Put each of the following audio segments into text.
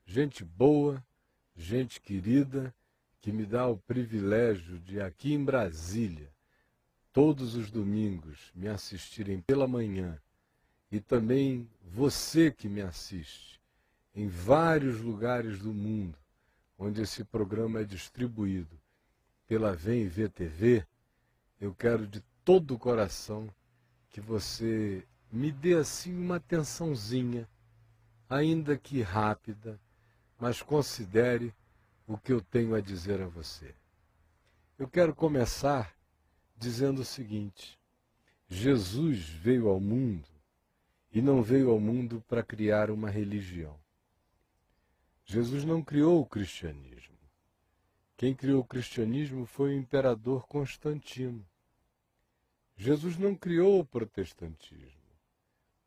gente boa, gente querida, que me dá o privilégio de aqui em Brasília, todos os domingos, me assistirem pela manhã, e também você que me assiste em vários lugares do mundo, onde esse programa é distribuído pela Vem Ver TV, eu quero de todo o coração que você me dê assim uma atençãozinha, ainda que rápida, mas considere o que eu tenho a dizer a você. Eu quero começar dizendo o seguinte: Jesus veio ao mundo e não veio ao mundo para criar uma religião. Jesus não criou o cristianismo. Quem criou o cristianismo foi o imperador Constantino. Jesus não criou o protestantismo.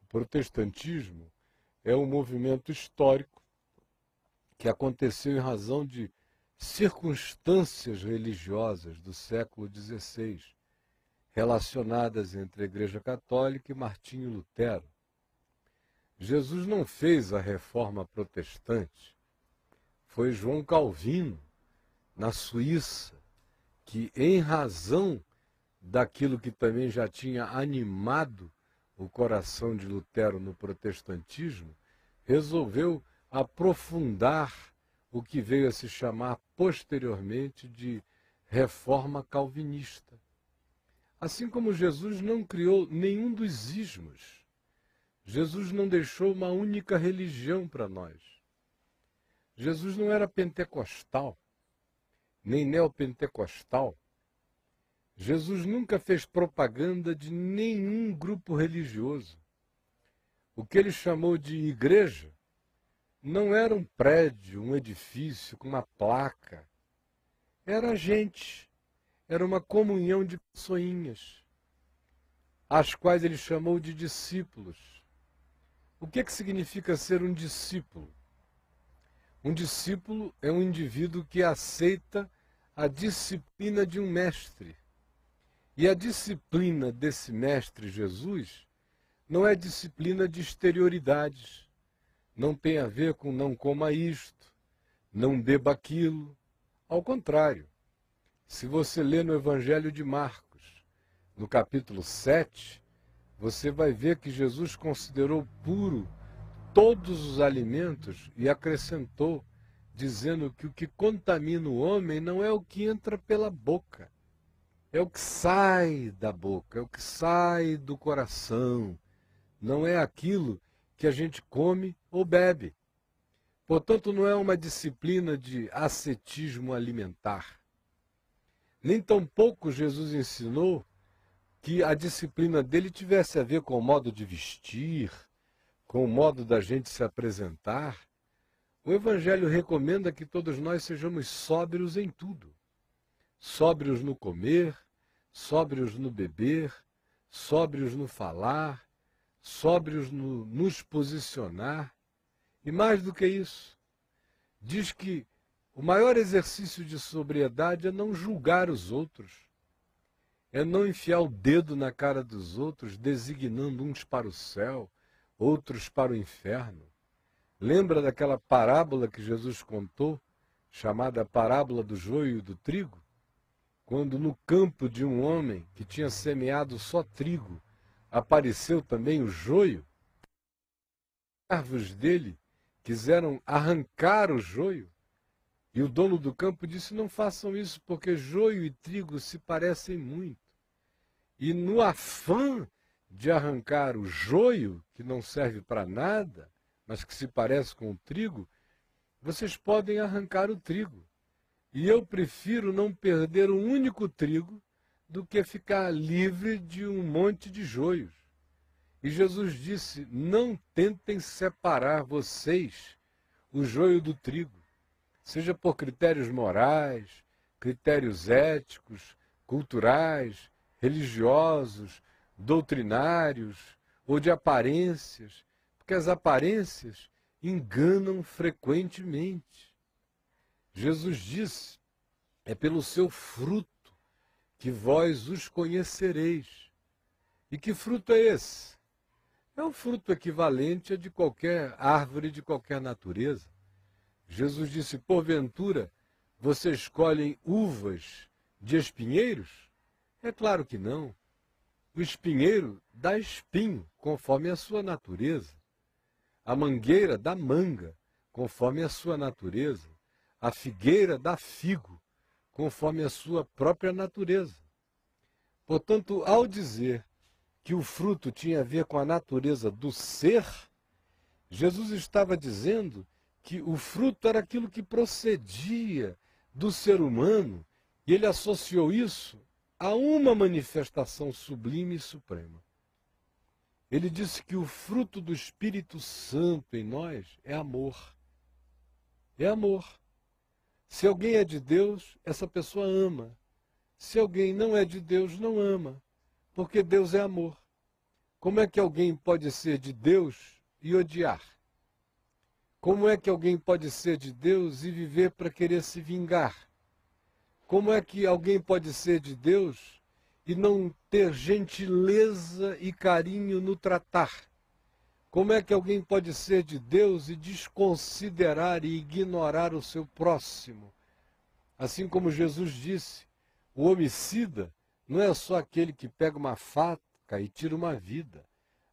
O protestantismo é um movimento histórico que aconteceu em razão de circunstâncias religiosas do século XVI, relacionadas entre a Igreja Católica e Martinho Lutero. Jesus não fez a reforma protestante. Foi João Calvino, na Suíça, que, em razão daquilo que também já tinha animado o coração de Lutero no protestantismo, resolveu aprofundar o que veio a se chamar posteriormente de reforma calvinista. Assim como Jesus não criou nenhum dos ismos, Jesus não deixou uma única religião para nós. Jesus não era pentecostal, nem neopentecostal. Jesus nunca fez propaganda de nenhum grupo religioso. O que ele chamou de igreja não era um prédio, um edifício com uma placa. Era gente, era uma comunhão de pessoinhas, as quais ele chamou de discípulos. O que significa ser um discípulo? Um discípulo é um indivíduo que aceita a disciplina de um mestre. E a disciplina desse mestre Jesus não é disciplina de exterioridades. Não tem a ver com não coma isto, não beba aquilo. Ao contrário, se você lê no Evangelho de Marcos, no capítulo 7, você vai ver que Jesus considerou puro todos os alimentos e acrescentou, dizendo que o que contamina o homem não é o que entra pela boca, é o que sai da boca, é o que sai do coração, não é aquilo que a gente come ou bebe. Portanto, não é uma disciplina de ascetismo alimentar. Nem tampouco Jesus ensinou que a disciplina dele tivesse a ver com o modo de vestir, com o modo da gente se apresentar. O Evangelho recomenda que todos nós sejamos sóbrios em tudo. Sóbrios no comer, sóbrios no beber, sóbrios no falar, sóbrios no nos posicionar. E mais do que isso, diz que o maior exercício de sobriedade é não julgar os outros, é não enfiar o dedo na cara dos outros, designando uns para o céu, outros para o inferno. Lembra daquela parábola que Jesus contou, chamada parábola do joio e do trigo? Quando no campo de um homem que tinha semeado só trigo, apareceu também o joio, os servos dele quiseram arrancar o joio, e o dono do campo disse: não façam isso, porque joio e trigo se parecem muito. E no afã de arrancar o joio, que não serve para nada, mas que se parece com o trigo, vocês podem arrancar o trigo. E eu prefiro não perder um único trigo do que ficar livre de um monte de joios. E Jesus disse: não tentem separar vocês o joio do trigo, seja por critérios morais, critérios éticos, culturais, religiosos, doutrinários ou de aparências, porque as aparências enganam frequentemente. Jesus disse: é pelo seu fruto que vós os conhecereis. E que fruto é esse? É um fruto equivalente a de qualquer árvore de qualquer natureza. Jesus disse, porventura, vocês escolhem uvas de espinheiros? É claro que não. O espinheiro dá espinho, conforme a sua natureza. A mangueira dá manga, conforme a sua natureza. A figueira dá figo, conforme a sua própria natureza. Portanto, ao dizer que o fruto tinha a ver com a natureza do ser, Jesus estava dizendo que o fruto era aquilo que procedia do ser humano, e ele associou isso a uma manifestação sublime e suprema. Ele disse que o fruto do Espírito Santo em nós é amor. É amor. Se alguém é de Deus, essa pessoa ama. Se alguém não é de Deus, não ama. Porque Deus é amor. Como é que alguém pode ser de Deus e odiar? Como é que alguém pode ser de Deus e viver para querer se vingar? Como é que alguém pode ser de Deus e não ter gentileza e carinho no tratar? Como é que alguém pode ser de Deus e desconsiderar e ignorar o seu próximo? Assim como Jesus disse, o homicida não é só aquele que pega uma faca e tira uma vida.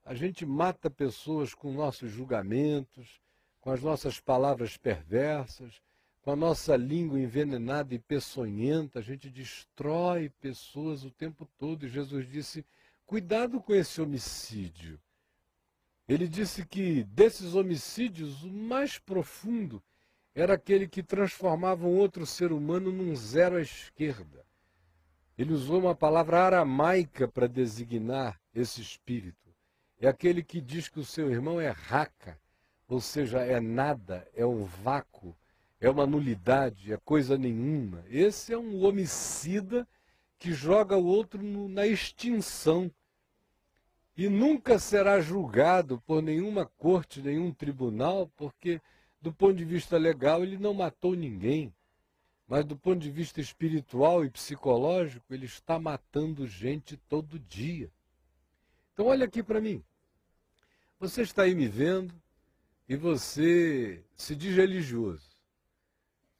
A gente mata pessoas com nossos julgamentos, com as nossas palavras perversas, com a nossa língua envenenada e peçonhenta, a gente destrói pessoas o tempo todo. E Jesus disse, cuidado com esse homicídio. Ele disse que desses homicídios, o mais profundo era aquele que transformava um outro ser humano num zero à esquerda. Ele usou uma palavra aramaica para designar esse espírito. É aquele que diz que o seu irmão é raca, ou seja, é nada, é um vácuo, é uma nulidade, é coisa nenhuma. Esse é um homicida que joga o outro na extinção. E nunca será julgado por nenhuma corte, nenhum tribunal, porque, do ponto de vista legal, ele não matou ninguém. Mas, do ponto de vista espiritual e psicológico, ele está matando gente todo dia. Então, olha aqui para mim. Você está aí me vendo e você se diz religioso.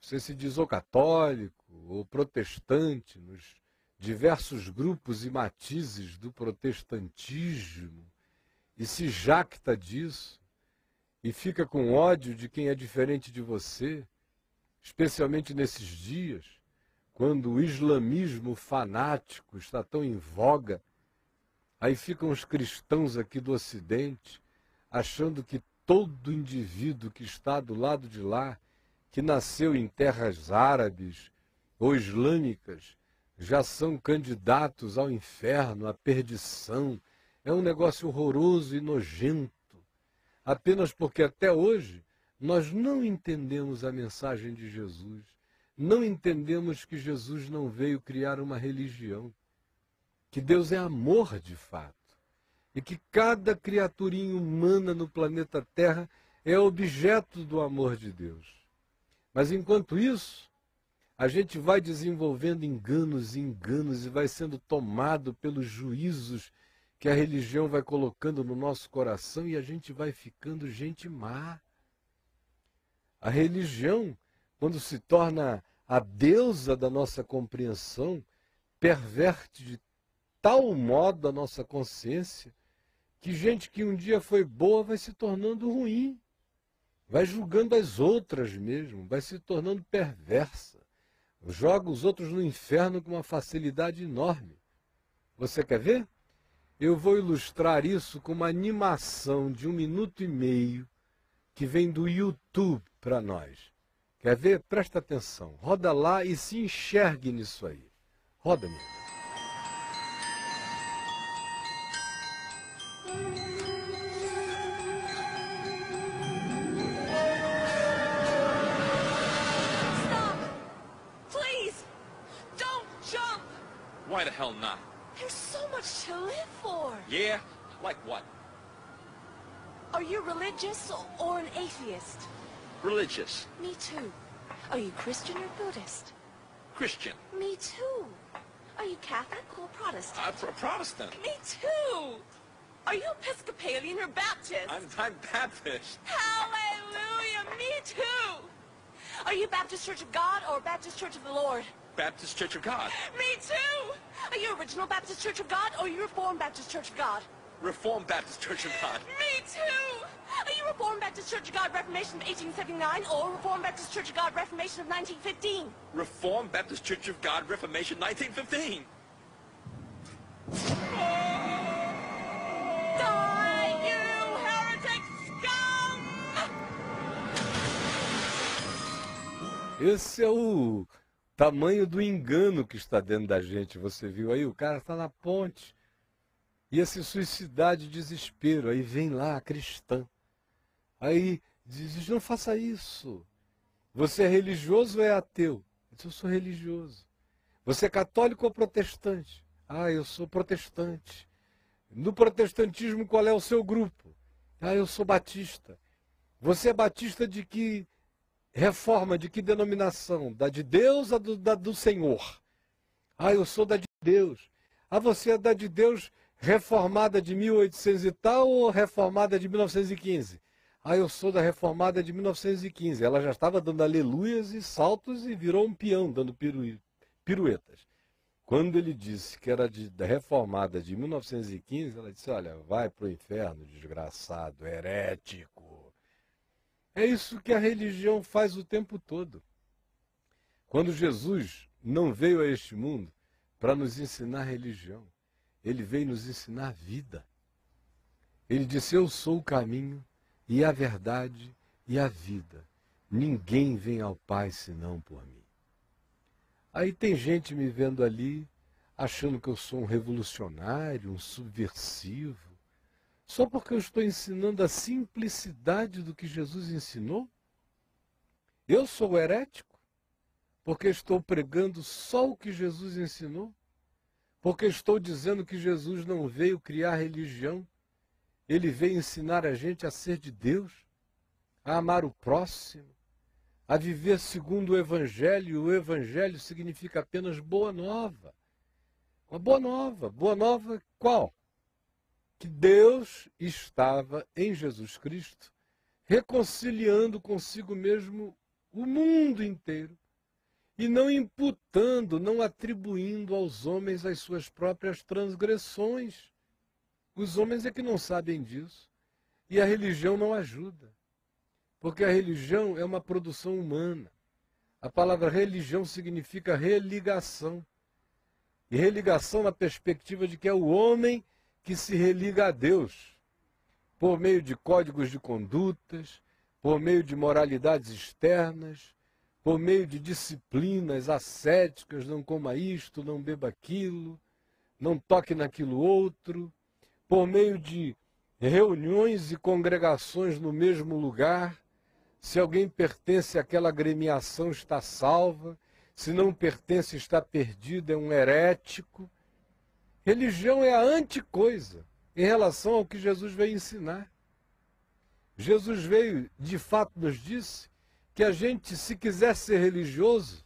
Você se diz ou católico ou protestante, nos diversos grupos e matizes do protestantismo, e se jacta disso, e fica com ódio de quem é diferente de você, especialmente nesses dias, quando o islamismo fanático está tão em voga. Aí ficam os cristãos aqui do Ocidente, achando que todo indivíduo que está do lado de lá, que nasceu em terras árabes ou islâmicas, já são candidatos ao inferno, à perdição. É um negócio horroroso e nojento. Apenas porque até hoje nós não entendemos a mensagem de Jesus. Não entendemos que Jesus não veio criar uma religião. Que Deus é amor de fato. E que cada criaturinha humana no planeta Terra é objeto do amor de Deus. Mas enquanto isso, a gente vai desenvolvendo enganos e enganos e vai sendo tomado pelos juízos que a religião vai colocando no nosso coração e a gente vai ficando gente má. A religião, quando se torna a deusa da nossa compreensão, perverte de tal modo a nossa consciência que gente que um dia foi boa vai se tornando ruim, vai julgando as outras mesmo, vai se tornando perversa. Joga os outros no inferno com uma facilidade enorme. Você quer ver? Eu vou ilustrar isso com uma animação de 1 minuto e meio que vem do YouTube para nós. Quer ver? Presta atenção. Roda lá e se enxergue nisso aí. Roda, meu Deus. Why the hell not? There's so much to live for. Yeah? Like what? Are you religious or an atheist? Religious. Me too. Are you Christian or Buddhist? Christian. Me too. Are you Catholic or Protestant? Protestant. Me too. Are you Episcopalian or Baptist? I'm Baptist. Hallelujah, me too. Are you Baptist Church of God or Baptist Church of the Lord? Baptist Church of God. Me too! Are you Original Baptist Church of God or you Reformed Baptist Church of God? Reformed Baptist Church of God. Me too! Are you Reformed Baptist Church of God Reformation of 1879 or Reformed Baptist Church of God Reformation of 1915? Reformed Baptist Church of God Reformation 1915. Die, you heretic scum! Esse é o tamanho do engano que está dentro da gente. Você viu aí? O cara está na ponte. Ia se suicidar de desespero. Aí vem lá a cristã. Aí diz, não faça isso. Você é religioso ou é ateu? Eu diz, eu sou religioso. Você é católico ou protestante? Ah, eu sou protestante. No protestantismo, qual é o seu grupo? Ah, eu sou batista. Você é batista de que reforma, de que denominação? Da de Deus ou da do Senhor? Ah, eu sou da de Deus. Ah, você é da de Deus reformada de 1800 e tal ou reformada de 1915? Ah, eu sou da reformada de 1915. Ela já estava dando aleluias e saltos e virou um peão, dando piruetas. Quando ele disse que era da reformada de 1915, ela disse, olha, vai para o inferno, desgraçado, herético. É isso que a religião faz o tempo todo. Quando Jesus não veio a este mundo para nos ensinar religião, ele veio nos ensinar vida. Ele disse, eu sou o caminho e a verdade e a vida. Ninguém vem ao Pai senão por mim. Aí tem gente me vendo ali, achando que eu sou um revolucionário, um subversivo, só porque eu estou ensinando a simplicidade do que Jesus ensinou? Eu sou herético? Porque estou pregando só o que Jesus ensinou? Porque estou dizendo que Jesus não veio criar religião, ele veio ensinar a gente a ser de Deus, a amar o próximo, a viver segundo o Evangelho, e o Evangelho significa apenas boa nova. Uma boa nova qual? Que Deus estava em Jesus Cristo, reconciliando consigo mesmo o mundo inteiro, e não imputando, não atribuindo aos homens as suas próprias transgressões. Os homens é que não sabem disso, e a religião não ajuda. Porque a religião é uma produção humana. A palavra religião significa religação. E religação na perspectiva de que é o homem que se religa a Deus, por meio de códigos de condutas, por meio de moralidades externas, por meio de disciplinas ascéticas, não coma isto, não beba aquilo, não toque naquilo outro, por meio de reuniões e congregações no mesmo lugar. Se alguém pertence àquela agremiação, está salva. Se não pertence, está perdido, é um herético. Religião é a anticoisa em relação ao que Jesus veio ensinar. Jesus veio, de fato, nos disse que a gente, se quiser ser religioso,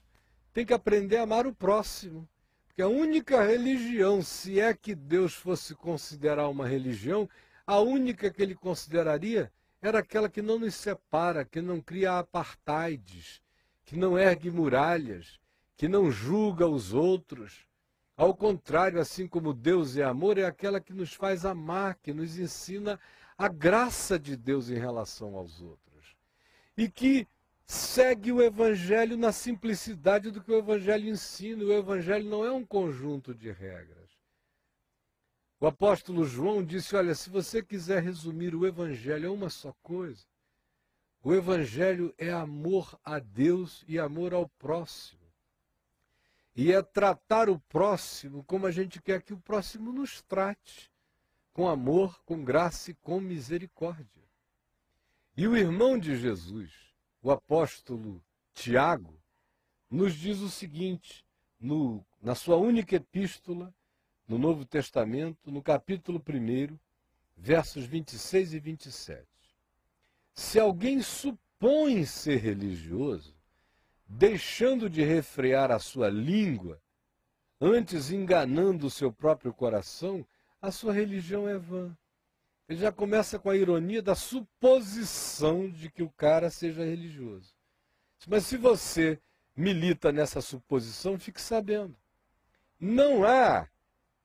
tem que aprender a amar o próximo. Porque a única religião, se é que Deus fosse considerar uma religião, a única que ele consideraria era aquela que não nos separa, que não cria apartheids, que não ergue muralhas, que não julga os outros. Ao contrário, assim como Deus é amor, é aquela que nos faz amar, que nos ensina a graça de Deus em relação aos outros. E que segue o Evangelho na simplicidade do que o Evangelho ensina. O Evangelho não é um conjunto de regras. O apóstolo João disse, olha, se você quiser resumir o Evangelho a uma só coisa, o Evangelho é amor a Deus e amor ao próximo. E é tratar o próximo como a gente quer que o próximo nos trate, com amor, com graça e com misericórdia. E o irmão de Jesus, o apóstolo Tiago, nos diz o seguinte, na sua única epístola, no Novo Testamento, no capítulo 1, versos 26 e 27. Se alguém supõe ser religioso, deixando de refrear a sua língua, antes enganando o seu próprio coração, a sua religião é vã. Ele já começa com a ironia da suposição de que o cara seja religioso. Mas se você milita nessa suposição, fique sabendo. Não há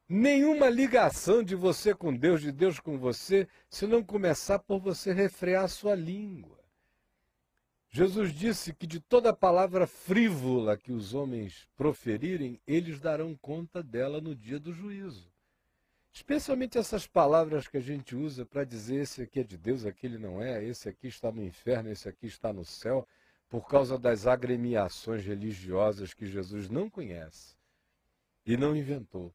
nenhuma ligação de você com Deus, de Deus com você, se não começar por você refrear a sua língua. Jesus disse que de toda palavra frívola que os homens proferirem, eles darão conta dela no dia do juízo. Especialmente essas palavras que a gente usa para dizer esse aqui é de Deus, aquele não é, esse aqui está no inferno, esse aqui está no céu, por causa das agremiações religiosas que Jesus não conhece e não inventou.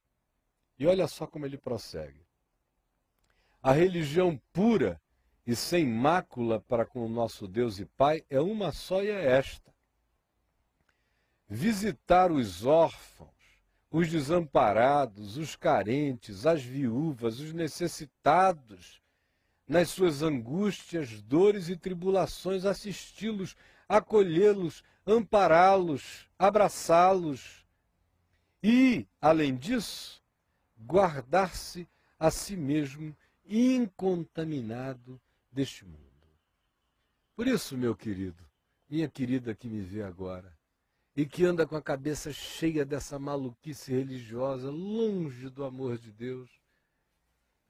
E olha só como ele prossegue. A religião pura e sem mácula para com o nosso Deus e Pai é uma só e é esta: visitar os órfãos, os desamparados, os carentes, as viúvas, os necessitados, nas suas angústias, dores e tribulações, assisti-los, acolhê-los, ampará-los, abraçá-los e, além disso, guardar-se a si mesmo incontaminado deste mundo. Por isso, meu querido, minha querida que me vê agora, e que anda com a cabeça cheia dessa maluquice religiosa, longe do amor de Deus,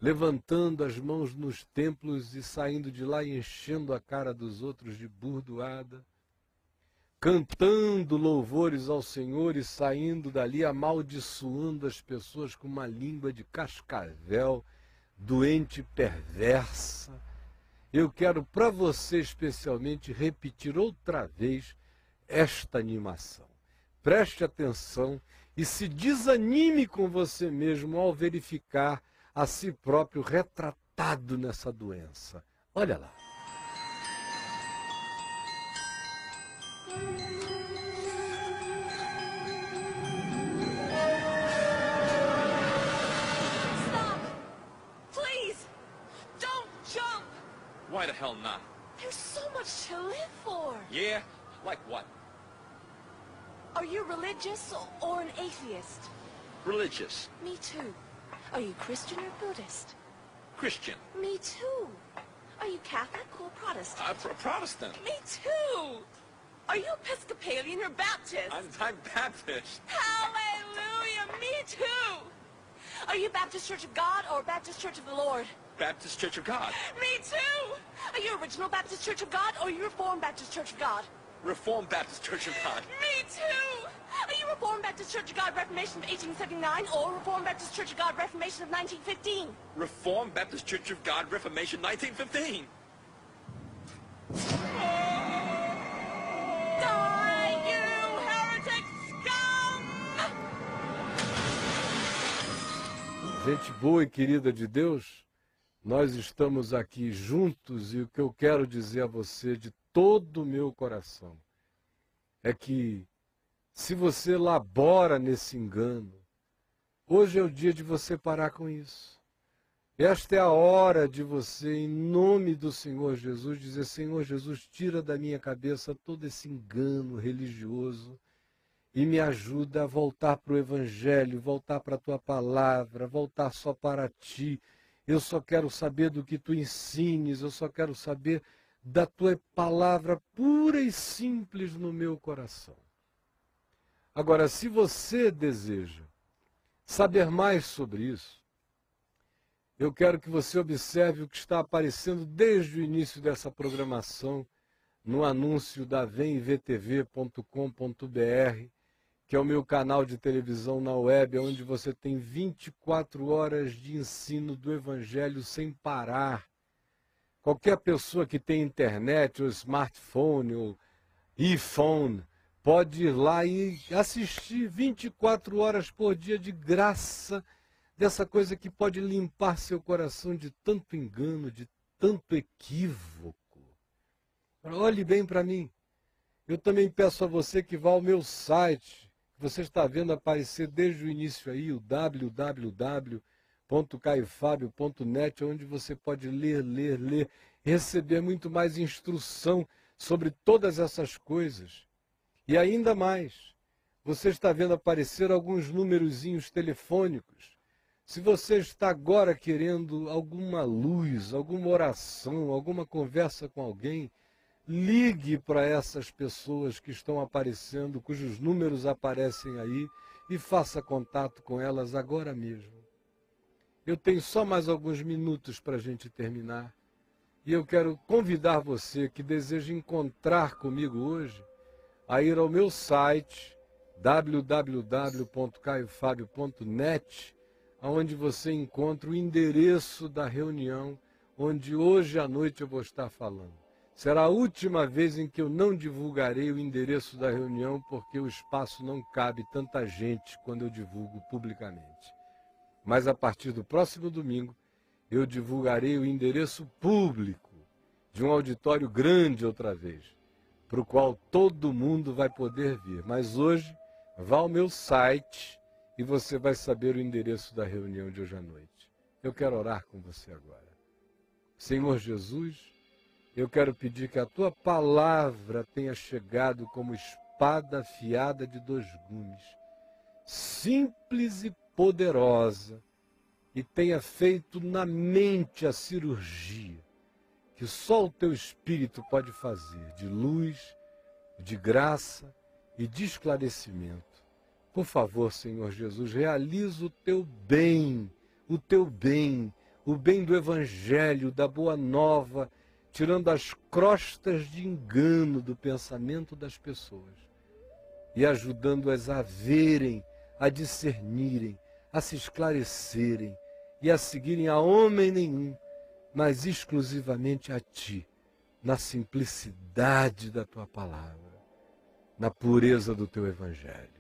levantando as mãos nos templos e saindo de lá e enchendo a cara dos outros de burdoada, cantando louvores ao Senhor e saindo dali amaldiçoando as pessoas com uma língua de cascavel, doente e perversa. Eu quero para você especialmente repetir outra vez esta animação. Preste atenção e se desanime com você mesmo ao verificar a si próprio retratado nessa doença. Olha lá. Stop! Please! Don't jump! Why the hell not? There's so much to live for. Yeah? Like what? Are you religious or an atheist? Religious. Me too. Are you Christian or Buddhist? Christian. Me too. Are you Catholic or Protestant? Protestant. Me too. Are you Episcopalian or Baptist? I'm Baptist. Hallelujah, me too. Are you Baptist Church of God or Baptist Church of the Lord? Baptist Church of God. Me too. Are you Original Baptist Church of God or you Reformed Baptist Church of God? Reformed Baptist Church of God. Me too. Are you Reformed Baptist Church of God Reformation of 1879 or Reformed Baptist Church of God Reformation of 1915? Reformed Baptist Church of God Reformation 1915. Die, you heretic scum! Gente boa e querida de Deus, nós estamos aqui juntos e o que eu quero dizer a você de todo o meu coração é que se você labora nesse engano, hoje é o dia de você parar com isso. Esta é a hora de você, em nome do Senhor Jesus, dizer: Senhor Jesus, tira da minha cabeça todo esse engano religioso e me ajuda a voltar para o Evangelho, voltar para a Tua Palavra, voltar só para Ti. Eu só quero saber do que Tu ensines, eu só quero saber da Tua Palavra pura e simples no meu coração. Agora, se você deseja saber mais sobre isso, eu quero que você observe o que está aparecendo desde o início dessa programação no anúncio da vemvtv.com.br, que é o meu canal de televisão na web, onde você tem 24 horas de ensino do Evangelho sem parar. Qualquer pessoa que tem internet, ou smartphone, ou iPhone, pode ir lá e assistir 24 horas por dia de graça, dessa coisa que pode limpar seu coração de tanto engano, de tanto equívoco. Olhe bem para mim. Eu também peço a você que vá ao meu site, que você está vendo aparecer desde o início aí, o www.caiofabio.net, onde você pode ler, e receber muito mais instrução sobre todas essas coisas. E ainda mais, você está vendo aparecer alguns numerozinhos telefônicos. Se você está agora querendo alguma luz, alguma oração, alguma conversa com alguém, ligue para essas pessoas que estão aparecendo, cujos números aparecem aí, e faça contato com elas agora mesmo. Eu tenho só mais alguns minutos para a gente terminar. E eu quero convidar você que deseja encontrar comigo hoje a ir ao meu site www.caiofabio.net, onde você encontra o endereço da reunião onde hoje à noite eu vou estar falando. Será a última vez em que eu não divulgarei o endereço da reunião, porque o espaço não cabe tanta gente quando eu divulgo publicamente. Mas a partir do próximo domingo, eu divulgarei o endereço público de um auditório grande outra vez, para o qual todo mundo vai poder vir. Mas hoje, vá ao meu site e você vai saber o endereço da reunião de hoje à noite. Eu quero orar com você agora. Senhor Jesus, eu quero pedir que a tua palavra tenha chegado como espada afiada de 2 gumes, simples e poderosa, e tenha feito na mente a cirurgia que só o teu Espírito pode fazer, de luz, de graça e de esclarecimento. Por favor, Senhor Jesus, realiza o teu bem, o bem do Evangelho, da Boa Nova, tirando as crostas de engano do pensamento das pessoas e ajudando-as a verem, a discernirem, a se esclarecerem e a seguirem a homem nenhum, mas exclusivamente a Ti, na simplicidade da Tua palavra, na pureza do Teu Evangelho.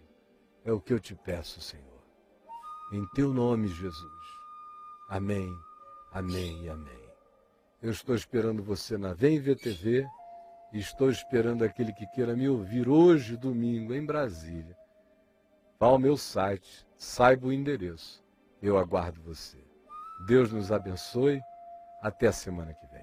É o que eu te peço, Senhor. Em Teu nome, Jesus. Amém, amém e amém. Eu estou esperando você na Vem Ver TV e estou esperando aquele que queira me ouvir hoje, domingo, em Brasília. Vá ao meu site, saiba o endereço. Eu aguardo você. Deus nos abençoe. Até a semana que vem.